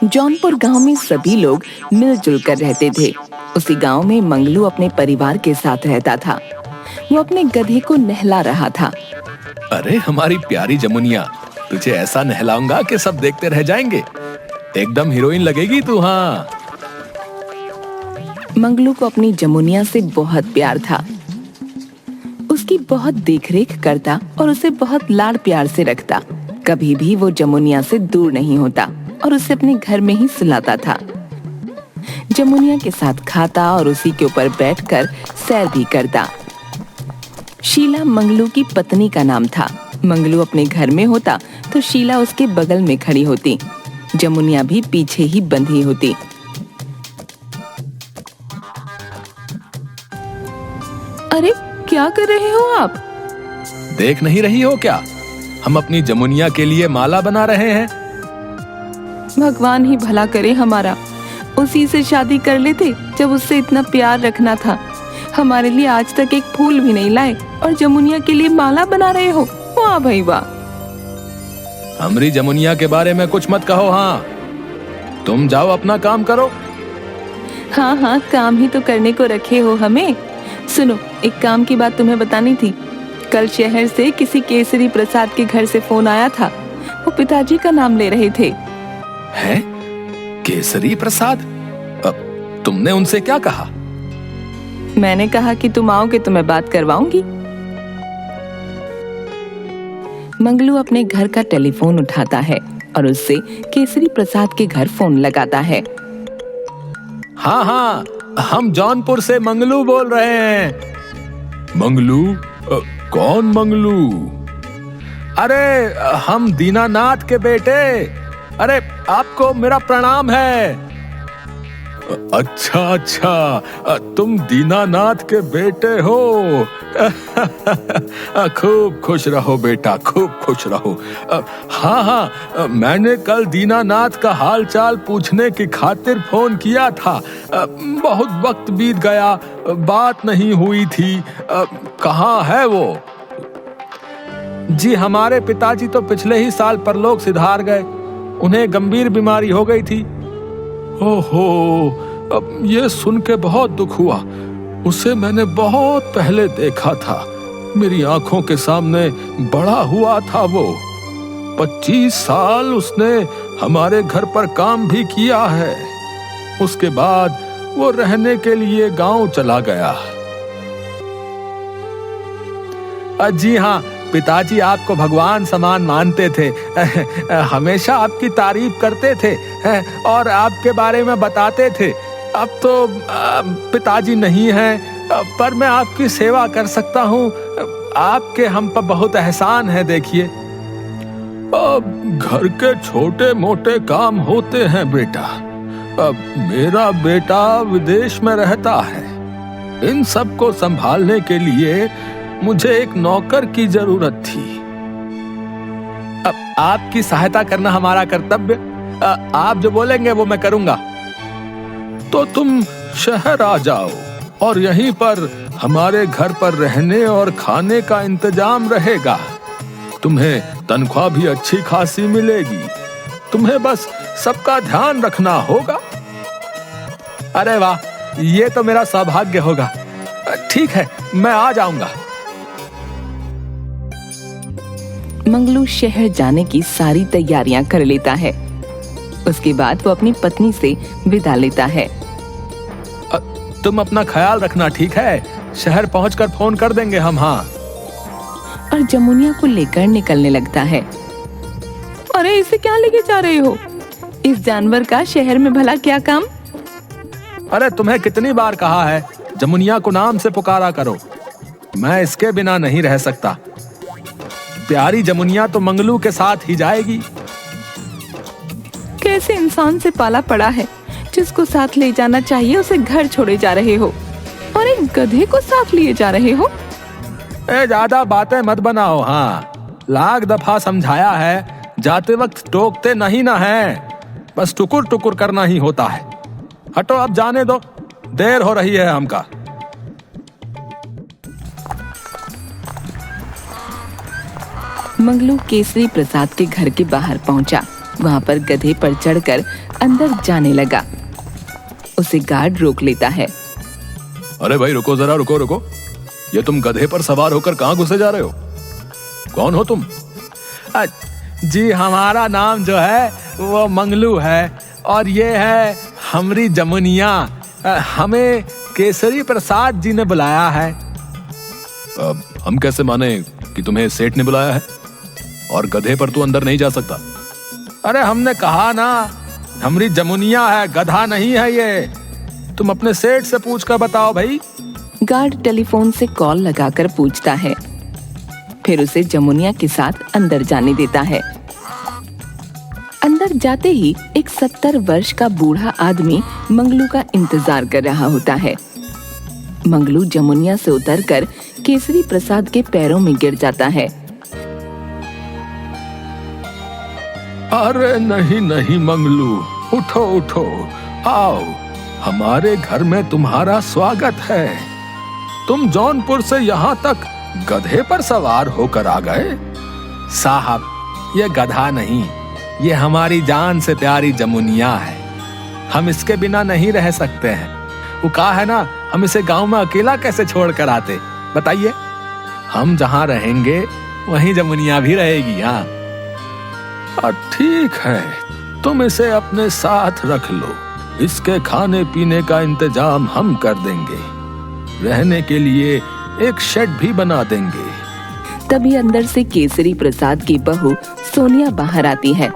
जौनपुर गांव में सभी लोग मिलजुल कर रहते थे। उसी गांव में मंगलू अपने परिवार के साथ रहता था। वो अपने गधे को नहला रहा था। अरे हमारी प्यारी जमुनिया, तुझे ऐसा नहलाऊंगा कि सब देखते रह जाएंगे। एकदम हीरोइन लगेगी तू। हाँ, मंगलू को अपनी जमुनिया से बहुत प्यार था। उसकी बहुत देखरेख करता और उसे बहुत लाड़ प्यार से रखता। कभी भी वो जमुनिया से दूर नहीं होता और उसे अपने घर में ही सुलाता था। जमुनिया के साथ खाता और उसी के ऊपर बैठकर सैर भी करता। शीला मंगलू की पत्नी का नाम था। मंगलू अपने घर में होता तो शीला उसके बगल में खड़ी होती। जमुनिया भी पीछे ही बंधी होती। अरे क्या कर रहे हो आप? देख नहीं रही हो क्या? हम अपनी जमुनिया के लिए माला बना रहे हैं। भगवान ही भला करे हमारा। उसी से शादी कर लेते जब उससे इतना प्यार रखना था। हमारे लिए आज तक एक फूल भी नहीं लाए और जमुनिया के लिए माला बना रहे हो। वाह भाई वाह। हमारी जमुनिया के बारे में कुछ मत कहो। हाँ, तुम जाओ अपना काम करो। हाँ हाँ, काम ही तो करने को रखे हो हमें। सुनो, एक काम की बात तुम्हें बतानी थी। कल शहर से किसी केसरी प्रसाद के घर से फोन आया था। वो पिताजी का नाम ले रहे थे। हैं? केसरी प्रसाद? अब तुमने उनसे क्या कहा? मैंने कहा कि तुम आओगे तो मैं बात करवाऊंगी। मंगलू अपने घर का टेलीफोन उठाता है और उससे केसरी प्रसाद के घर फोन लगाता है। हाँ हाँ, हम जौनपुर से मंगलू बोल रहे हैं। मंगलू? कौन मंगलू? अरे हम दीनानाथ के बेटे। अरे आपको मेरा प्रणाम है। अच्छा अच्छा, तुम दीनानाथ के बेटे हो। खूब खुश रहो बेटा, खूब खुश रहो। हाँ हाँ, मैंने कल दीनानाथ का हाल चाल पूछने की खातिर फोन किया था। बहुत वक्त बीत गया, बात नहीं हुई थी। कहाँ है वो? जी, हमारे पिताजी तो पिछले ही साल परलोक सिधार गए। उन्हें गंभीर बीमारी हो गई थी। ओहो, अब ये सुन के बहुत दुख हुआ। उसे मैंने बहुत पहले देखा था। मेरी आंखों के सामने बड़ा हुआ था वो। 25 साल उसने हमारे घर पर काम भी किया है। उसके बाद वो रहने के लिए गांव चला गया। जी हाँ, पिताजी आपको भगवान समान मानते थे। हमेशा आपकी तारीफ करते थे और आपके बारे में बताते थे। अब तो पिताजी नहीं हैं, पर मैं आपकी सेवा कर सकता हूँ। आपके हम पर बहुत एहसान है। देखिए, अब घर के छोटे मोटे काम होते हैं बेटा। अब मेरा बेटा विदेश में रहता है। इन सब को संभालने के लिए मुझे एक नौकर की जरूरत थी। अब आपकी सहायता करना हमारा कर्तव्य। आप जो बोलेंगे वो मैं करूंगा। तो तुम शहर आ जाओ और यहीं पर हमारे घर पर रहने और खाने का इंतजाम रहेगा। तुम्हें तनख्वाह भी अच्छी खासी मिलेगी। तुम्हें बस सबका ध्यान रखना होगा। अरे वाह, ये तो मेरा सौभाग्य होगा। ठीक है, मैं आ जाऊंगा। मंगलू शहर जाने की सारी तैयारियां कर लेता है। उसके बाद वो अपनी पत्नी से विदा लेता है। तुम अपना ख्याल रखना, ठीक है? शहर पहुंचकर फोन कर देंगे हम। हाँ। और जमुनिया को लेकर निकलने लगता है। अरे इसे क्या लेके जा रहे हो? इस जानवर का शहर में भला क्या काम? अरे तुम्हें कितनी बार कहा है जमुनिया को नाम से पुकारा करो। मैं इसके बिना नहीं रह सकता। प्यारी जमुनिया तो मंगलू के साथ ही जाएगी। कैसे इंसान से पाला पड़ा है, जिसको साथ ले जाना चाहिए उसे घर छोड़े जा रहे हो और एक गधे को साथ लिए जा रहे हो। ज्यादा बातें मत बनाओ। हाँ, लाख दफा समझाया है, जाते वक्त टोकते नहीं ना है। बस टुकुर टुकुर करना ही होता है। हटो, अब जाने दो, देर हो रही है हमका। मंगलू केसरी प्रसाद के घर के बाहर पहुंचा। वहां पर गधे पर चढ़कर अंदर जाने लगा। उसे गार्ड रोक लेता है। अरे भाई रुको जरा, रुको रुको, ये तुम गधे पर सवार होकर कहाँ घुसे जा रहे हो? कौन हो तुम? जी हमारा नाम जो है वो मंगलू है और ये है हमारी जमुनिया। हमें केसरी प्रसाद जी ने बुलाया है। हम कैसे माने कि तुम्हें सेठ ने बुलाया है? और गधे पर तू अंदर नहीं जा सकता। अरे हमने कहा ना, हमारी जमुनिया है, गधा नहीं है ये। तुम अपने सेठ से पूछ कर बताओ भाई। गार्ड टेलीफोन से कॉल लगाकर पूछता है, फिर उसे जमुनिया के साथ अंदर जाने देता है। अंदर जाते ही एक 70 वर्ष का बूढ़ा आदमी मंगलू का इंतजार कर रहा होता है। मंगलू जमुनिया से उतरकर केसरी प्रसाद के पैरों में गिर जाता है। अरे नहीं नहीं मंगलू, उठो उठो, आओ, हमारे घर में तुम्हारा स्वागत है। तुम जौनपुर से यहाँ तक गधे पर सवार होकर आ गए? साहब, ये गधा नहीं, ये हमारी जान से प्यारी जमुनिया है। हम इसके बिना नहीं रह सकते हैं। वो कहा है ना, हम इसे गांव में अकेला कैसे छोड़ कर आते? बताइए। हम जहाँ रहेंगे वहीं जमुनिया भी रहेगी। हाँ ठीक है, तुम इसे अपने साथ रख लो। इसके खाने पीने का इंतजाम हम कर देंगे। रहने के लिए एक शेड भी बना देंगे। तभी अंदर से केसरी प्रसाद की बहू सोनिया बाहर आती है।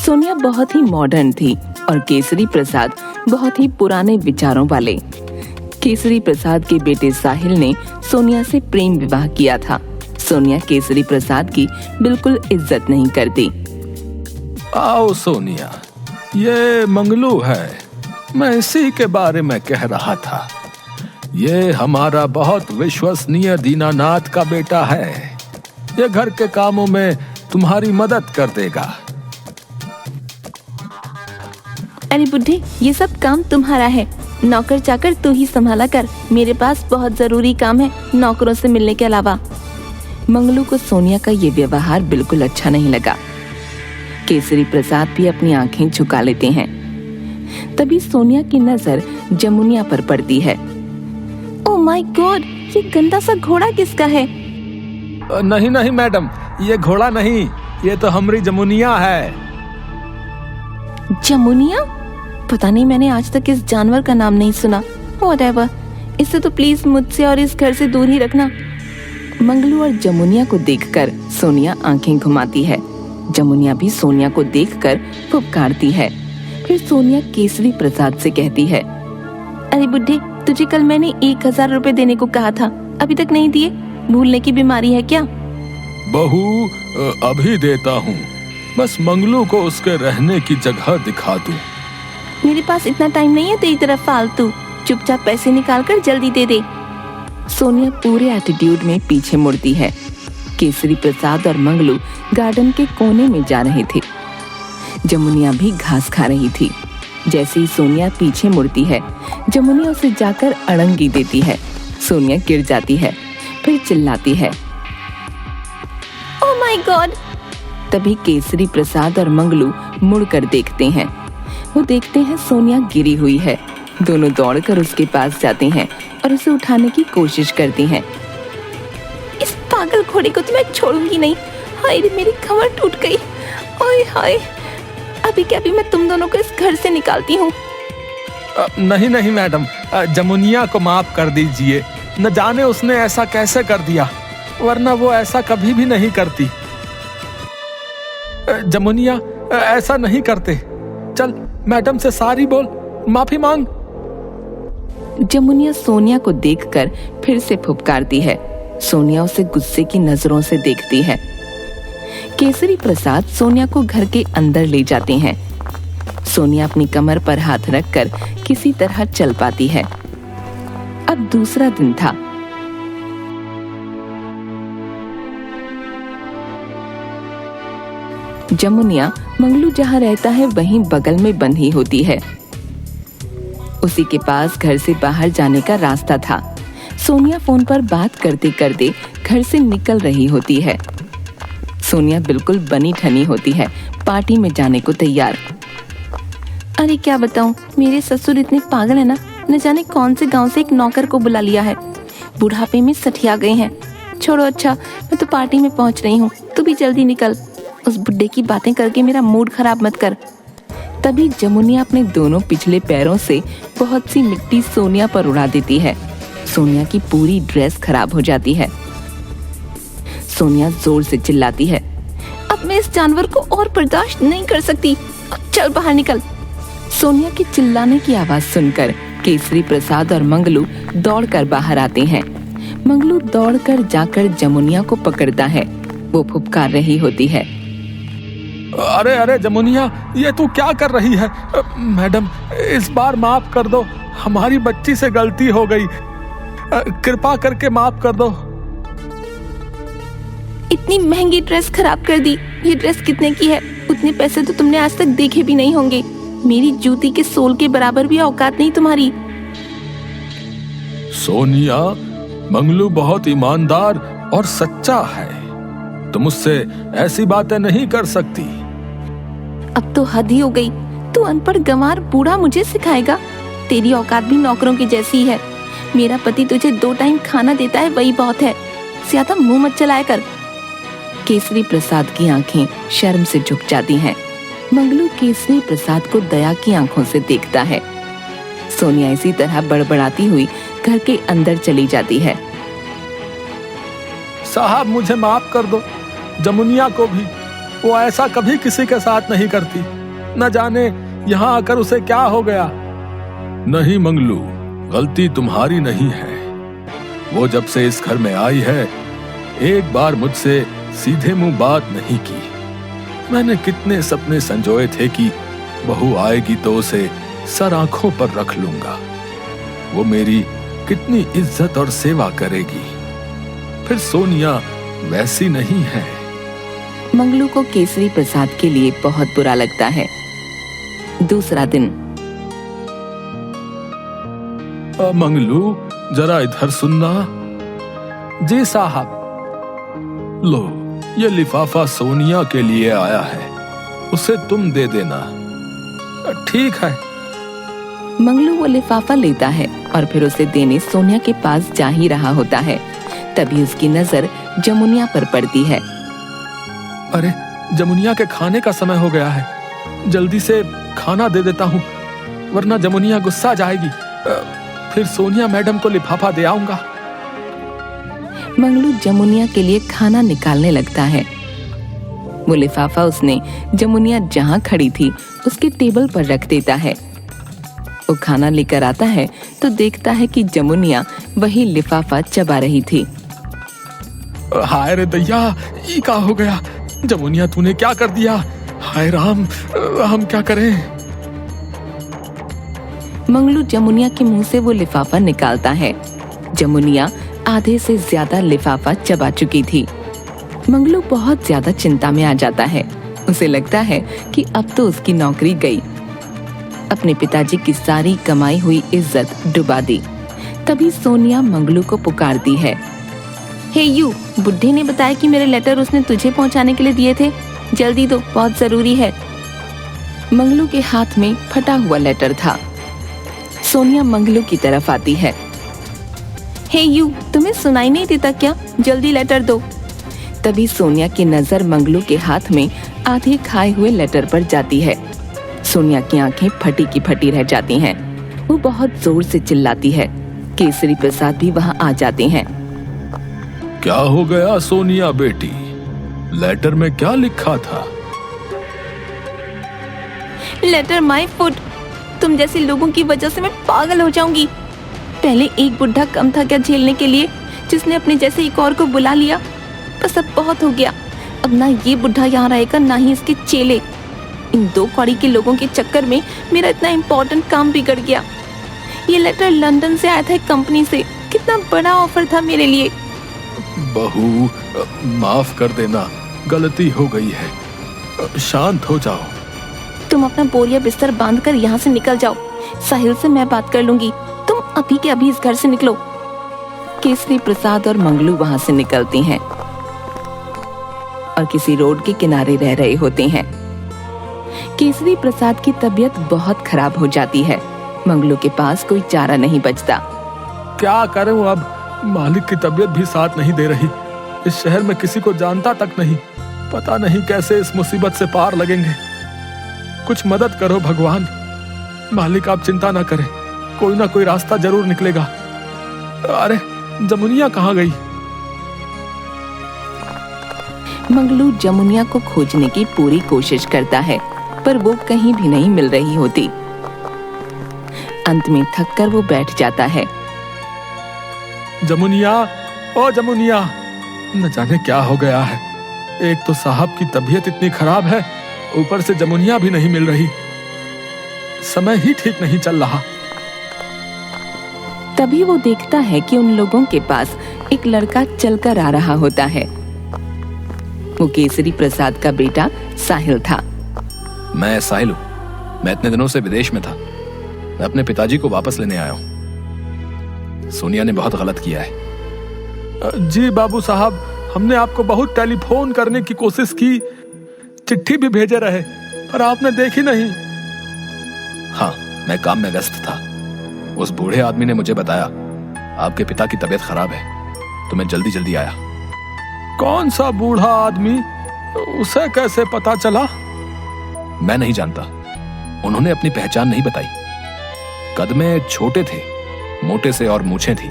सोनिया बहुत ही मॉडर्न थी और केसरी प्रसाद बहुत ही पुराने विचारों वाले। केसरी प्रसाद के बेटे साहिल ने सोनिया से प्रेम विवाह किया था। सोनिया केसरी प्रसाद की बिल्कुल इज्जत नहीं करती। आओ सोनिया, ये मंगलू है, मैं इसी के बारे में कह रहा था। ये हमारा बहुत विश्वसनीय दीनानाथ का बेटा है। ये घर के कामों में तुम्हारी मदद कर देगा। अरे बुड्ढे, ये सब काम तुम्हारा है। नौकर चाकर तू ही संभाला कर। मेरे पास बहुत जरूरी काम है नौकरों से मिलने के अलावा। मंगलू को सोनिया का ये व्यवहार बिल्कुल अच्छा नहीं लगा। केसरी प्रसाद भी अपनी आंखें झुका लेते हैं। तभी सोनिया की नजर जमुनिया पर पड़ती है। ओह माय गॉड, ये गंदा सा घोड़ा किसका है? नहीं नहीं मैडम, ये घोड़ा नहीं, ये तो हमारी जमुनिया है। जमुनिया? पता नहीं, मैंने आज तक इस जानवर का नाम नहीं सुना। व्हाटएवर, इसे तो प्लीज मुझसे और इस घर से दूर ही रखना। मंगलू और जमुनिया को देखकर सोनिया आंखें घुमाती है। जमुनिया भी सोनिया को देखकर फुफकारती है। फिर सोनिया केसरी प्रसाद से कहती है, अरे बुड्ढे, तुझे कल मैंने 1000 रुपए देने को कहा था, अभी तक नहीं दिए? भूलने की बीमारी है क्या? बहू, अभी देता हूँ, बस मंगलू को उसके रहने की जगह दिखा दूं। मेरे पास इतना टाइम नहीं है तेरी तरफ फालतू। चुपचाप पैसे निकाल कर जल्दी दे दे। सोनिया पूरे एटीट्यूड में पीछे मुड़ती है। केसरी प्रसाद और मंगलू गार्डन के कोने में जा रहे थे। जमुनिया भी घास खा रही थी। जैसे ही सोनिया पीछे मुड़ती है, जमुनिया उसे जाकर अड़ंगी देती है। सोनिया गिर जाती है, फिर चिल्लाती है, ओह माय गॉड। तभी केसरी प्रसाद और मंगलू मुड़कर देखते हैं। वो देखते हैं सोनिया गिरी हुई है। दोनों दौड़कर उसके पास जाते हैं और उसे उठाने की कोशिश करती हैं। इस पागल घोड़े को तो मैं छोड़ूंगी नहीं। हाय रे, मेरी कमर टूट गई। ओए हाय, अभी क्या, अभी मैं तुम दोनों को इस घर से निकालती हूँ। नहीं नहीं मैडम, जमुनिया को माफ कर दीजिए। न जाने उसने ऐसा कैसे कर दिया, वरना वो ऐसा कभी भी नहीं करती। जमुनिया ऐसा नहीं करते। चल मैडम से सॉरी बोल, माफी मांग। जमुनिया सोनिया को देखकर फिर से फुफकारती है। सोनिया उसे गुस्से की नजरों से देखती है। केसरी प्रसाद सोनिया को घर के अंदर ले जाते हैं। सोनिया अपनी कमर पर हाथ रखकर किसी तरह चल पाती है। अब दूसरा दिन था। जमुनिया मंगलू जहाँ रहता है वहीं बगल में बंधी होती है। उसी के पास घर से बाहर जाने का रास्ता था। सोनिया फोन पर बात करते करते घर से निकल रही होती है। सोनिया बिल्कुल बनी ठनी होती है, पार्टी में जाने को तैयार। अरे क्या बताऊं, मेरे ससुर इतने पागल है ना, न जाने कौन से गांव से एक नौकर को बुला लिया है। बुढ़ापे में सठिया गए हैं। छोड़ो, अच्छा मैं तो पार्टी में पहुंच रही हूँ, तू भी जल्दी निकल। उस बुड्ढे की बातें करके मेरा मूड खराब मत कर। तभी जमुनिया अपने दोनों पिछले पैरों से बहुत सी मिट्टी सोनिया पर उड़ा देती है। सोनिया की पूरी ड्रेस खराब हो जाती है। सोनिया जोर से चिल्लाती है, अब मैं इस जानवर को और बर्दाश्त नहीं कर सकती, अब चल बाहर निकल। सोनिया के चिल्लाने की आवाज सुनकर केसरी प्रसाद और मंगलू दौड़कर बाहर आते हैं। मंगलू दौड़कर जाकर जमुनिया को पकड़ता है। वो फुफकार रही होती है, अरे अरे जमुनिया, ये तू क्या कर रही है? मैडम, इस बार माफ कर दो, हमारी बच्ची से गलती हो गई, कृपा करके माफ कर दो। इतनी महंगी ड्रेस खराब कर दी। ये ड्रेस कितने की है? उतने पैसे तो तुमने आज तक देखे भी नहीं होंगे। मेरी जूती के सोल के बराबर भी औकात नहीं तुम्हारी। सोनिया, मंगलू बहुत ईमानदार और सच्चा है, तुम उससे ऐसी बातें नहीं कर सकती। अब तो हद ही हो गई। तू अनपढ़ गंवार बूढ़ा मुझे सिखाएगा? तेरी औकात भी नौकरों की जैसी है। मेरा पति तुझे 2 टाइम खाना देता है, वही बहुत है। ज्यादा मुंह मत चलाया कर। केसरी प्रसाद की आंखें शर्म से झुक जाती हैं। मंगलू केसरी प्रसाद को दया की आंखों से देखता है। सोनिया इसी तरह बड़बड़ाती हुई घर के अंदर चली जाती है। साहब, मुझे माफ कर दो। जमुनिया को भी, वो ऐसा कभी किसी के साथ नहीं करती। न जाने यहाँ आकर उसे क्या हो गया। नहीं मंगलू, गलती तुम्हारी नहीं है। वो जब से इस घर में आई है, एक बार मुझसे सीधे मुंह बात नहीं की। मैंने कितने सपने संजोए थे कि बहू आएगी तो उसे सर आंखों पर रख लूंगा, वो मेरी कितनी इज्जत और सेवा करेगी। फिर सोनिया वैसी नहीं है। मंगलू को केसरी प्रसाद के लिए बहुत बुरा लगता है। दूसरा दिन। मंगलू, जरा इधर सुनना। जी साहब। लो, ये लिफाफा सोनिया के लिए आया है, उसे तुम दे देना। ठीक है। मंगलू वो लिफाफा लेता है और फिर उसे देने सोनिया के पास जा ही रहा होता है। तभी उसकी नजर जमुनिया पर पड़ती है। अरे, जमुनिया के खाने का समय हो गया है, जल्दी से खाना दे देता हूँ, वरना जमुनिया गुस्सा जाएगी। फिर सोनिया मैडम को लिफाफा दे आऊंगा। मंगलू जमुनिया के लिए खाना निकालने लगता है। वो लिफाफा उसने जमुनिया जहाँ खड़ी थी उसके टेबल पर रख देता है। वो खाना लेकर आता है तो देखता है कि जमुनिया वही लिफाफा चबा रही थी। हाय रे दैया, ये क्या हो गया? जमुनिया, तूने क्या कर दिया? हाय राम, हम क्या करें? मंगलू जमुनिया के मुंह से वो लिफाफा निकालता है। जमुनिया आधे से ज्यादा लिफाफा चबा चुकी थी। मंगलू बहुत ज्यादा चिंता में आ जाता है। उसे लगता है कि अब तो उसकी नौकरी गई। अपने पिताजी की सारी कमाई हुई इज्जत डुबा दी। तभी सोनिया मंगलू को पुकारती है। हे यू, बुड्ढे ने बताया कि मेरे लेटर उसने तुझे पहुंचाने के लिए दिए थे, जल्दी दो, बहुत जरूरी है। मंगलू के हाथ में फटा हुआ लेटर था। सोनिया मंगलू की तरफ आती है। हे यू, तुम्हें सुनाई नहीं देता क्या? जल्दी लेटर दो। तभी सोनिया की नजर मंगलू के हाथ में आधे खाए हुए लेटर पर जाती है। सोनिया की आंखें फटी की फटी रह जाती हैं। वो बहुत जोर से चिल्लाती है। केसरी प्रसाद भी वहां आ जाते हैं। क्या हो गया सोनिया बेटी? लेटर में क्या लिखा था? Letter my foot. तुम जैसे लोगों की वजह से मैं पागल हो जाऊंगी। पहले एक बुढ़ा कम था क्या झेलने के लिए, जिसने अपने जैसे एक और को बुला लिया। बस अब बहुत हो गया। अब ना ये बुढ़ा यहाँ रहेगा, ना ही इसके चेले। इन 2 कौड़ी के लोगों के चक्कर में मेरा इतना इम्पोर्टेंट काम बिगड़ गया। ये लेटर लंदन से आया था एक कंपनी से। कितना बड़ा ऑफर था मेरे लिए। बहू, माफ कर देना, गलती हो गई है, शांत हो जाओ। तुम अपना बोरिया बिस्तर बांधकर यहाँ से निकल जाओ। साहिल से मैं बात कर लूंगी। तुम अभी के अभी इस घर से निकलो। केसरी प्रसाद और मंगलू वहाँ से निकलती हैं। और किसी रोड के किनारे रह रहे होते हैं। केसरी प्रसाद की तबीयत बहुत खराब हो जाती है। मंगलू के पास कोई चारा नहीं बचता। क्या करूं अब, मालिक की तबीयत भी साथ नहीं दे रही। इस शहर में किसी को जानता तक नहीं। पता नहीं कैसे इस मुसीबत से पार लगेंगे। कुछ मदद करो भगवान। मालिक आप चिंता ना करें, कोई ना कोई रास्ता जरूर निकलेगा। अरे जमुनिया कहाँ गई? मंगलू जमुनिया को खोजने की पूरी कोशिश करता है, पर वो कहीं भी नहीं मिल रही होती। अंत में थककर वो बैठ जाता है। जमुनिया, ओ जमुनिया, न जाने क्या हो गया है। एक तो साहब की तबीयत इतनी खराब है, ऊपर से जमुनिया भी नहीं मिल रही। समय ही ठीक नहीं चल रहा। तभी वो देखता है कि उन लोगों के पास एक लड़का चलकर आ रहा होता है। वो केसरी प्रसाद का बेटा साहिल था। मैं साहिल हूँ। मैं इतने दिनों से विदेश में था। मैं अपने पिताजी को वापस लेने आया हूँ। सोनिया ने बहुत गलत किया है। जी बाबू साहब, हमने आपको बहुत टेलीफोन करने की कोशिश की, चिट्ठी भी भेजे रहे, पर आपने देखी नहीं। हाँ, मैं काम में व्यस्त था। उस बूढ़े आदमी ने मुझे बताया आपके पिता की तबीयत खराब है, तो मैं जल्दी जल्दी आया। कौन सा बूढ़ा आदमी? उसे कैसे पता चला? मैं नहीं जानता। उन्होंने अपनी पहचान नहीं बताई। कद में छोटे थे, मोटे से और मूछें थी।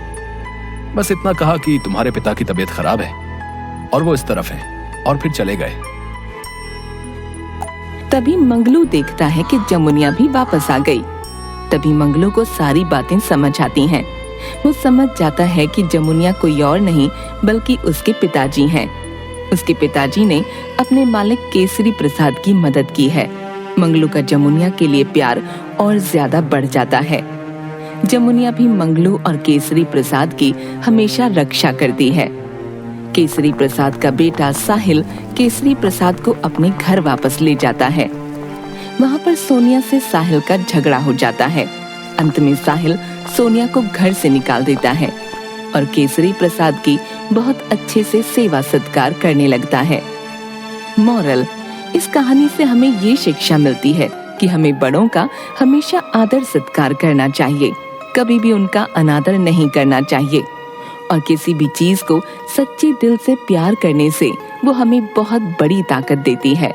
बस इतना कहा कि तुम्हारे पिता की तबीयत खराब है और वो इस तरफ है, और फिर चले गए। तभी मंगलू देखता है कि जमुनिया भी वापस आ गई। तभी मंगलू को सारी बातें समझ आती हैं। वो समझ जाता है कि जमुनिया कोई और नहीं बल्कि उसके पिताजी हैं। उसके पिताजी ने अपने मालिक केसरी प्रसाद की मदद की है। मंगलू का जमुनिया के लिए प्यार और ज्यादा बढ़ जाता है। जमुनिया भी मंगलू और केसरी प्रसाद की हमेशा रक्षा करती है। केसरी प्रसाद का बेटा साहिल केसरी प्रसाद को अपने घर वापस ले जाता है। वहाँ पर सोनिया से साहिल का झगड़ा हो जाता है। अंत में साहिल सोनिया को घर से निकाल देता है और केसरी प्रसाद की बहुत अच्छे से सेवा सत्कार करने लगता है। मॉरल, इस कहानी से हमें ये शिक्षा मिलती है कि हमें बड़ों का हमेशा आदर सत्कार करना चाहिए, कभी भी उनका अनादर नहीं करना चाहिए। और किसी भी चीज को सच्चे दिल से प्यार करने से वो हमें बहुत बड़ी ताकत देती है।